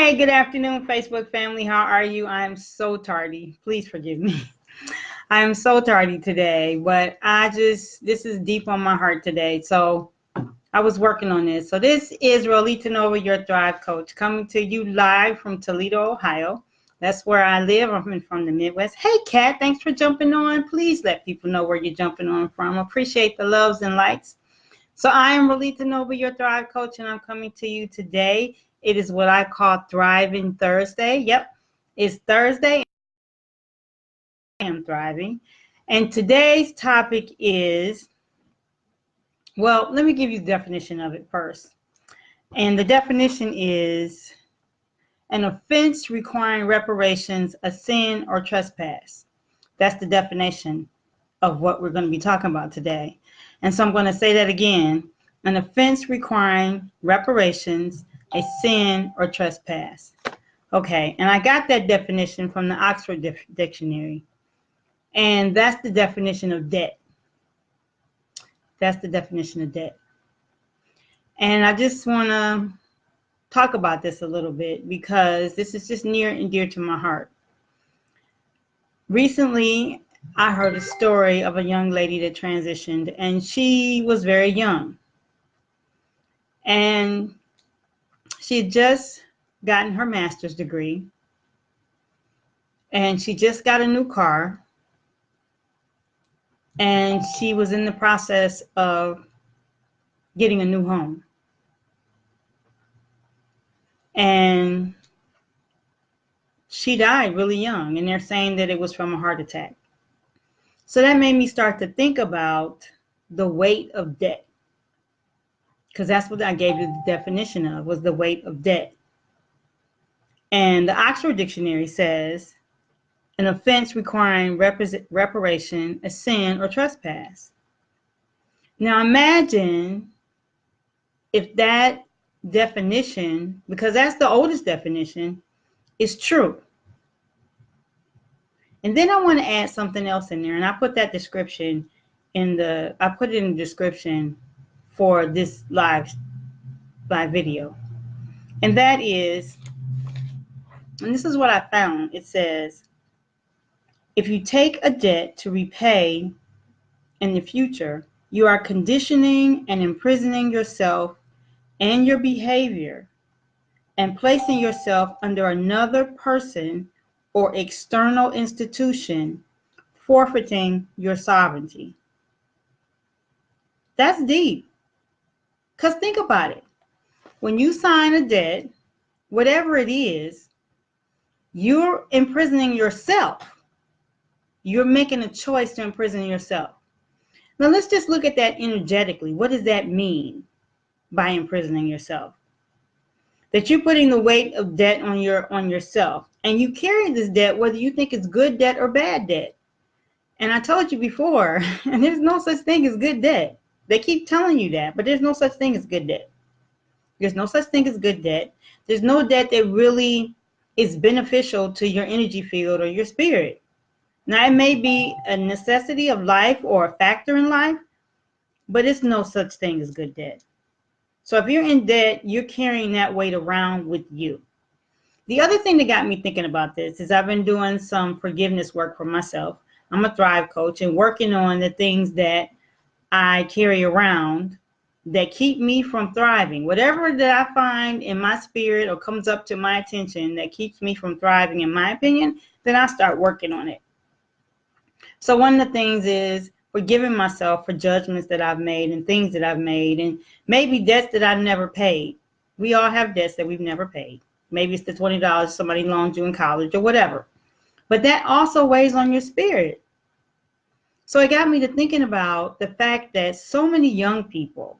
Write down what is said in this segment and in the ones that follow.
Hey, good afternoon, Facebook family. How are you? I'm so tardy. Please forgive me. I'm so tardy today, but this is deep on my heart today. So I was working on this. So this is Rolita Nova, your Thrive Coach, coming to you live from Toledo, Ohio. That's where I live. I'm from the Midwest. Hey, Kat, thanks for jumping on. Please let people know where you're jumping on from. Appreciate the loves and likes. So I am Rolita Nova, your Thrive Coach, and I'm coming to you today. It is what I call Thriving Thursday. Yep, it's Thursday. I am thriving. And today's topic is, well, let me give you the definition of it first. And the definition is an offense requiring reparations, a sin, or trespass. That's the definition of what we're going to be talking about today. And so I'm going to say that again. An offense requiring reparations, a sin, or trespass. Okay, and I got that definition from the Oxford Dictionary. And that's the definition of debt. That's the definition of debt. And I just want to talk about this a little bit because this is just near and dear to my heart. Recently, I heard a story of a young lady that transitioned, and she was very young. And she had just gotten her master's degree, and she just got a new car, and she was in the process of getting a new home. And she died really young, and they're saying that it was from a heart attack. So that made me start to think about the weight of debt, because that's what I gave you the definition of, was the weight of debt. And the Oxford Dictionary says an offense requiring reparation, a sin, or trespass. Now imagine if that definition, because that's the oldest definition, is true. And then I want to add something else in there, and I put that description I put it in the description for this live video. And that is, and this is what I found. It says, if you take a debt to repay in the future, you are conditioning and imprisoning yourself and your behavior and placing yourself under another person or external institution, forfeiting your sovereignty. That's deep. Because think about it. When you sign a debt, whatever it is, you're imprisoning yourself. You're making a choice to imprison yourself. Now let's just look at that energetically. What does that mean by imprisoning yourself? That you're putting the weight of debt on yourself, and you carry this debt whether you think it's good debt or bad debt. And I told you before, and there's no such thing as good debt. They keep telling you that, but there's no such thing as good debt. There's no such thing as good debt. There's no debt that really is beneficial to your energy field or your spirit. Now, it may be a necessity of life or a factor in life, but it's no such thing as good debt. So if you're in debt, you're carrying that weight around with you. The other thing that got me thinking about this is I've been doing some forgiveness work for myself. I'm a Thrive Coach and working on the things that I carry around that keep me from thriving. Whatever that I find in my spirit or comes up to my attention that keeps me from thriving, in my opinion, then I start working on it. So one of the things is forgiving myself for judgments that I've made and things that I've made, and maybe debts that I've never paid. We all have debts that we've never paid. Maybe it's the $20 somebody loaned you in college or whatever. But that also weighs on your spirit. So it got me to thinking about the fact that so many young people,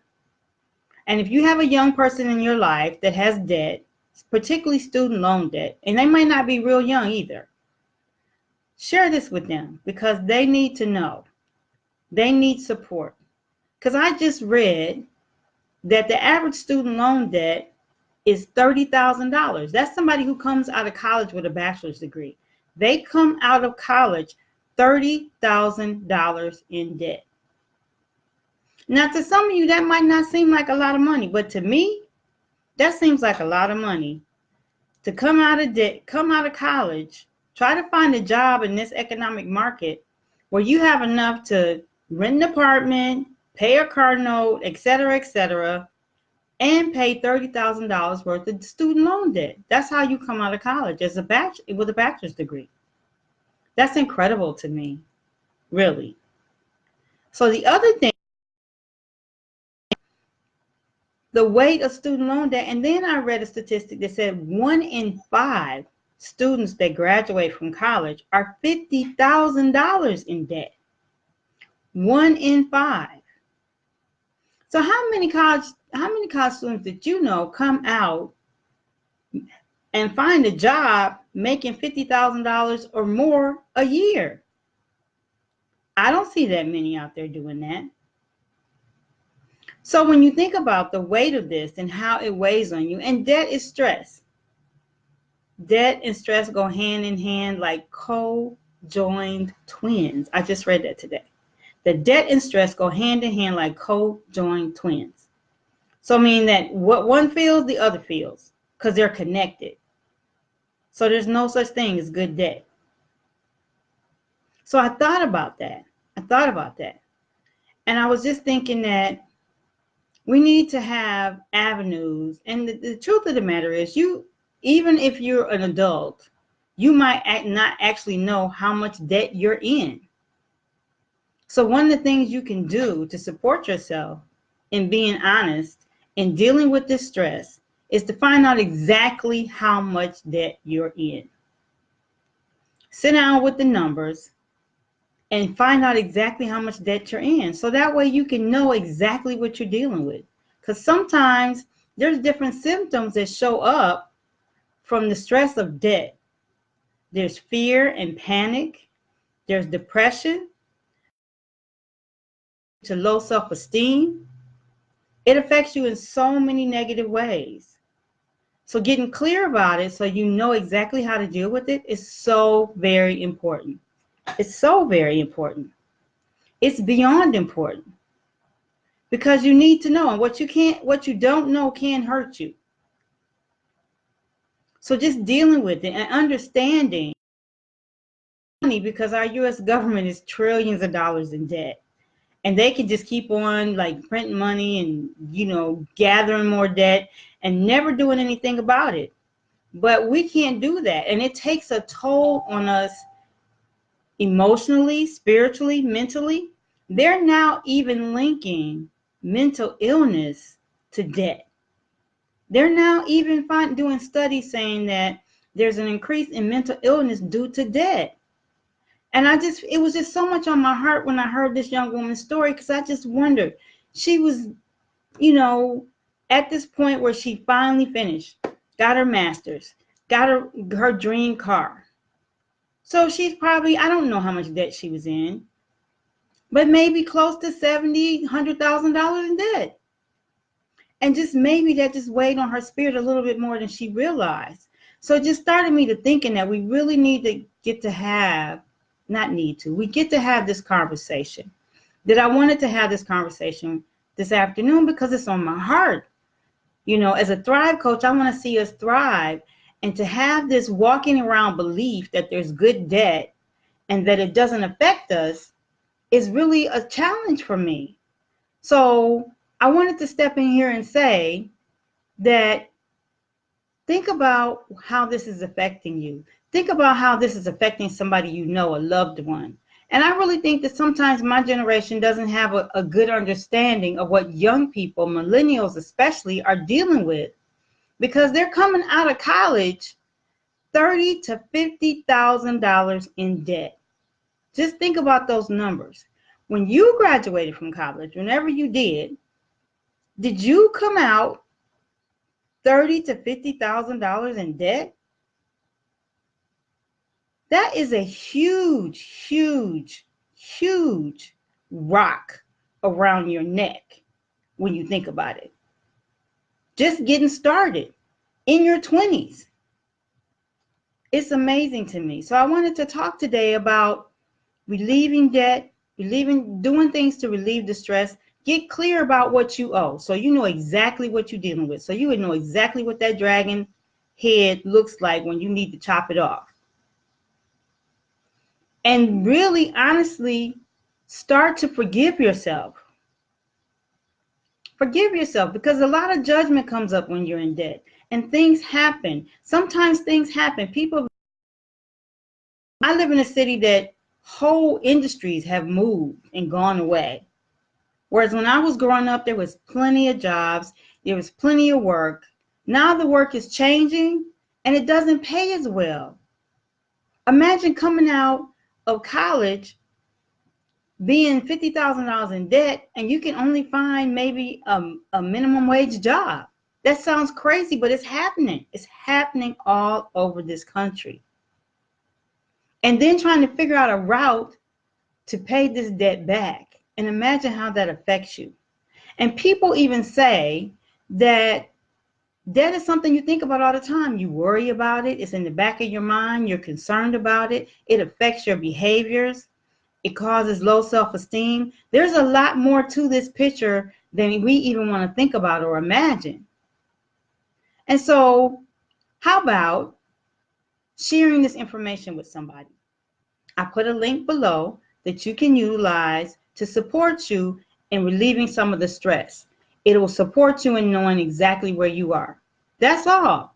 and if you have a young person in your life that has debt, particularly student loan debt, and they might not be real young either, share this with them because they need to know. They need support. Because I just read that the average student loan debt is $30,000. That's somebody who comes out of college with a bachelor's degree. They come out of college $30,000 in debt. Now, to some of you, that might not seem like a lot of money, but to me, that seems like a lot of money to come out of debt, come out of college, try to find a job in this economic market where you have enough to rent an apartment, pay a car note, etc., and pay $30,000 worth of student loan debt. That's how you come out of college with a bachelor's degree. That's incredible to me, really. So the other thing, the weight of student loan debt, and then I read a statistic that said 1 in 5 students that graduate from college are $50,000 in debt. 1 in 5. So how many college students did you know come out and find a job making $50,000 or more a year? I don't see that many out there doing that. So when you think about the weight of this and how it weighs on you, and debt is stress. Debt and stress go hand in hand like co-joined twins. I just read that today. The debt and stress go hand in hand like co-joined twins. So meaning that what one feels, the other feels, because they're connected. So there's no such thing as good debt. So I thought about that. And I was just thinking that we need to have avenues. And the truth of the matter is, even if you're an adult, you might not actually know how much debt you're in. So one of the things you can do to support yourself in being honest in dealing with this stress is to find out exactly how much debt you're in. Sit down with the numbers and find out exactly how much debt you're in. So that way you can know exactly what you're dealing with. Because sometimes there's different symptoms that show up from the stress of debt. There's fear and panic. There's depression, to low self-esteem. It affects you in so many negative ways. So getting clear about it so you know exactly how to deal with it is so very important. It's so very important. It's beyond important. Because you need to know, and what you don't know can hurt you. So just dealing with it and understanding, because our US government is trillions of dollars in debt. And they can just keep on like printing money and, gathering more debt and never doing anything about it. But we can't do that. And it takes a toll on us emotionally, spiritually, mentally. They're now even linking mental illness to debt. They're now even doing studies saying that there's an increase in mental illness due to debt. And it was just so much on my heart when I heard this young woman's story, because I just wondered. She was, at this point where she finally finished, got her master's, got her dream car. So she's probably, I don't know how much debt she was in, but maybe close to $70,000, $100,000 in debt. And just maybe that just weighed on her spirit a little bit more than she realized. So it just started me to thinking that we really need to we get to have this conversation. That I wanted to have this conversation this afternoon because it's on my heart. As a Thrive coach, I want to see us thrive, and to have this walking around belief that there's good debt and that it doesn't affect us is really a challenge for me. So I wanted to step in here and say that think about how this is affecting you. Think about how this is affecting somebody you know, a loved one. And I really think that sometimes my generation doesn't have a good understanding of what young people, millennials especially, are dealing with, because they're coming out of college $30,000 to $50,000 in debt. Just think about those numbers. When you graduated from college, whenever you did you come out $30,000 to $50,000 in debt? That is a huge, huge, huge rock around your neck when you think about it. Just getting started in your 20s. It's amazing to me. So I wanted to talk today about relieving debt, doing things to relieve the stress. Get clear about what you owe, so you know exactly what you're dealing with. So you would know exactly what that dragon head looks like when you need to chop it off. And really, honestly, start to forgive yourself. Forgive yourself, because a lot of judgment comes up when you're in debt, and things happen. Sometimes things happen. I live in a city that whole industries have moved and gone away. Whereas when I was growing up, there was plenty of jobs, there was plenty of work. Now the work is changing and it doesn't pay as well. Imagine coming out of college being $50,000 in debt and you can only find maybe a minimum wage job. That sounds crazy, but it's happening. It's happening all over this country. And then trying to figure out a route to pay this debt back. And imagine how that affects you. And people even say that debt is something you think about all the time. You worry about it. It's in the back of your mind. You're concerned about it. It affects your behaviors. It causes low self-esteem. There's a lot more to this picture than we even want to think about or imagine. And so, how about sharing this information with somebody? I put a link below that you can utilize to support you in relieving some of the stress. It will support you in knowing exactly where you are. That's all.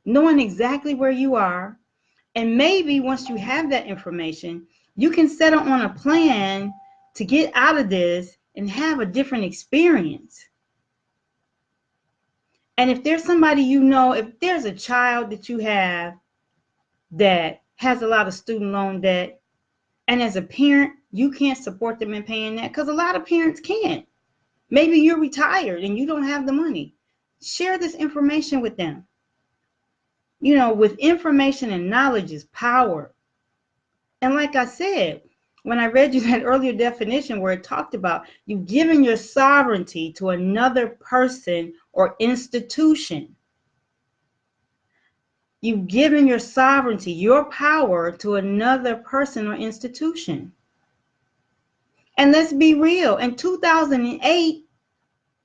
Knowing exactly where you are. And maybe once you have that information, you can set on a plan to get out of this and have a different experience. And if there's somebody you know, if there's a child that you have that has a lot of student loan debt, and as a parent, you can't support them in paying that, because a lot of parents can't. Maybe you're retired and you don't have the money. Share this information with them. You know, with information and knowledge is power. And like I said, when I read you that earlier definition where it talked about you giving your sovereignty to another person or institution. You've given your sovereignty, your power to another person or institution. And let's be real, in 2008,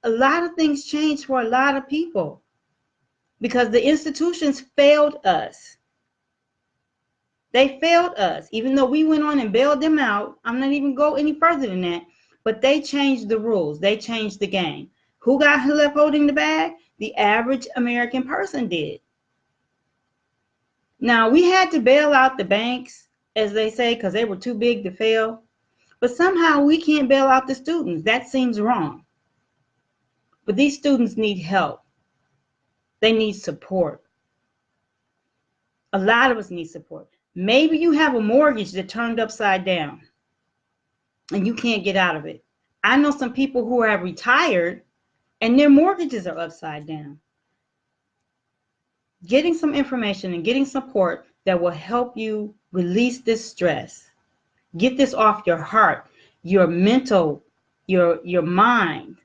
a lot of things changed for a lot of people because the institutions failed us. They failed us, even though we went on and bailed them out. I'm not even go any further than that, but they changed the rules. They changed the game. Who got left holding the bag? The average American person did. Now, we had to bail out the banks, as they say, because they were too big to fail. But somehow we can't bail out the students. That seems wrong. But these students need help. They need support. A lot of us need support. Maybe you have a mortgage that turned upside down and you can't get out of it. I know some people who have retired and their mortgages are upside down. Getting some information and getting support that will help you release this stress. Get this off your heart, your mental, your mind.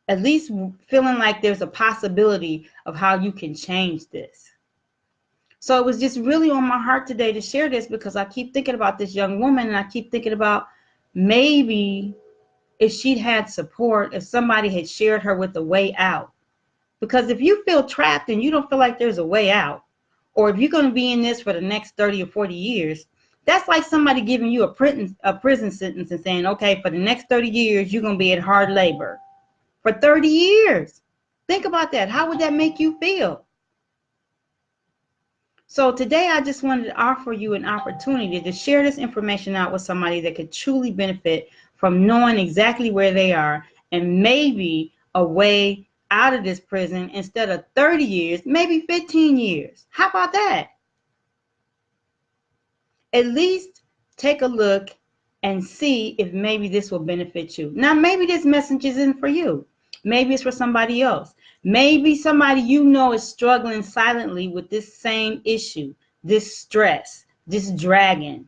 At least feeling like there's a possibility of how you can change this. So it was just really on my heart today to share this because I keep thinking about this young woman and I keep thinking about maybe if she'd had support, if somebody had shared her with a way out. Because if you feel trapped and you don't feel like there's a way out, or if you're going to be in this for the next 30 or 40 years, that's like somebody giving you a prison sentence and saying, okay, for the next 30 years, you're going to be at hard labor. For 30 years. Think about that. How would that make you feel? So today I just wanted to offer you an opportunity to share this information out with somebody that could truly benefit from knowing exactly where they are and maybe a way out of this prison instead of 30 years, maybe 15 years. How about that? At least take a look and see if maybe this will benefit you. Now, maybe this message isn't for you. Maybe it's for somebody else. Maybe somebody you know is struggling silently with this same issue, this stress, this dragon.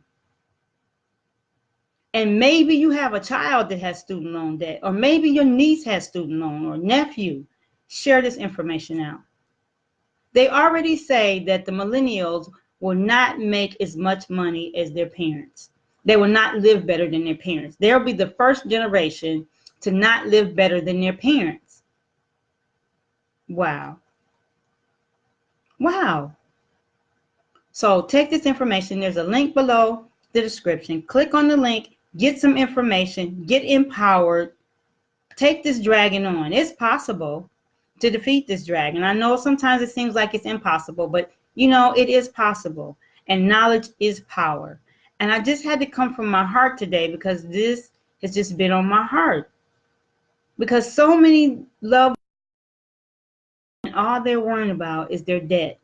And maybe you have a child that has student loan debt, or maybe your niece has student loan or nephew. Share this information out. They already say that the millennials will not make as much money as their parents. They will not live better than their parents. They'll be the first generation to not live better than their parents. Wow. Wow. So take this information. There's a link below the description. Click on the link, get some information, get empowered, take this dragon on. It's possible to defeat this dragon. I know sometimes it seems like it's impossible, but you know, it is possible. And knowledge is power. And I just had to come from my heart today because this has just been on my heart. Because so many love, and all they're worrying about is their debt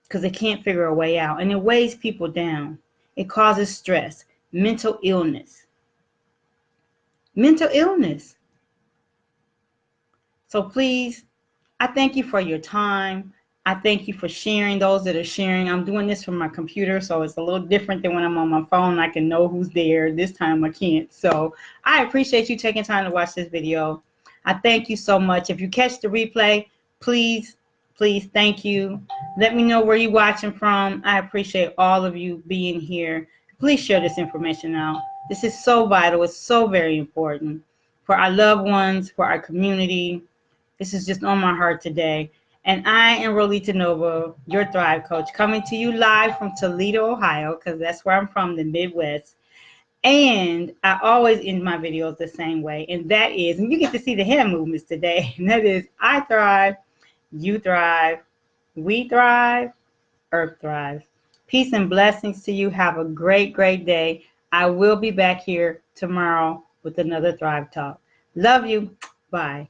because they can't figure a way out. And it weighs people down. It causes stress, mental illness. Mental illness. So please, I thank you for your time. I thank you for sharing, those that are sharing. I'm doing this from my computer, so it's a little different than when I'm on my phone. I can know who's there. This time I can't. So I appreciate you taking time to watch this video. I thank you so much. If you catch the replay, please, please, thank you. Let me know where you're watching from. I appreciate all of you being here. Please share this information out. This is so vital. It's so very important for our loved ones, for our community. This is just on my heart today. And I am Rolita Nova, your Thrive Coach, coming to you live from Toledo, Ohio, because that's where I'm from, the Midwest. And I always end my videos the same way. And that is, and you get to see the hand movements today, and that is, I thrive, you thrive, we thrive, Earth thrives. Peace and blessings to you. Have a great, great day. I will be back here tomorrow with another Thrive Talk. Love you. Bye.